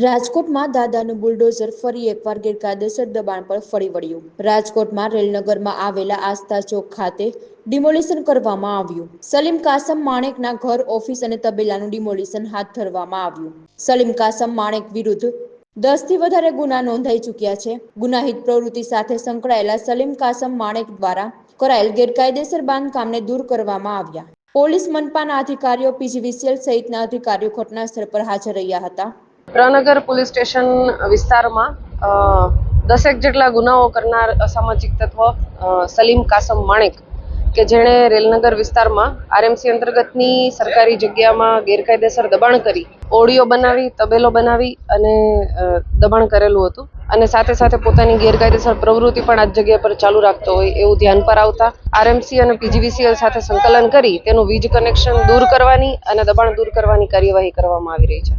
રાજકોટમાં દાદાનું બુલડોઝર ફરી એકવાર ગેરકાયદેસર દબાણ પર ફરી વળ્યું। રાજકોટમાં રેલનગરમાં આવેલા આસ્થા ચોક ખાતે ડિમોલિશન કરવામાં આવ્યું। સલીમ કાસમ માણેકના ઘર, ઓફિસ અને તબેલાનું ડિમોલિશન હાથ ધરવામાં આવ્યું। સલીમ કાસમ માણેક વિરુદ્ધ 10 થી વધારે ગુના નોંધાઈ ચૂક્યા છે। ગુનાહિત પ્રવૃત્તિ સાથે સંકળાયેલા સલીમ કાસમ માણેક દ્વારા કરાયેલ ગેરકાયદેસર બાંધકામને દૂર કરવામાં આવ્યા। પોલીસ, મનપાના અધિકારીઓ, પીજીવીસીએલ સહિતના અધિકારીઓ ઘટના સ્થળ પર હાજર રહ્યા હતા। પ્રનગર પોલીસ સ્ટેશન વિસ્તારમાં 10 જેટલા ગુનાઓ કરનાર અસામાજિક તત્વ સલીમ કાસમ માણેક કે જેણે રેલનગર વિસ્તારમાં આરએમસી અંતર્ગતની સરકારી જગ્યામાં ગેરકાયદેસર દબાણ કરી ઓડિયો બનાવી, તબેલો બનાવી અને દબાણ કરેલું હતું અને સાથે સાથે પોતાની ગેરકાયદેસર પ્રવૃત્તિ પણ આ જગ્યા પર ચાલુ રાખતો હોય એવું ધ્યાન પર આવતા આરએમસી અને પીજીવીસીએલ સાથે સંકલન કરી તેનું વીજ કનેક્શન દૂર કરવાની અને દબાણ દૂર કરવાની કાર્યવાહી કરવામાં આવી રહી છે।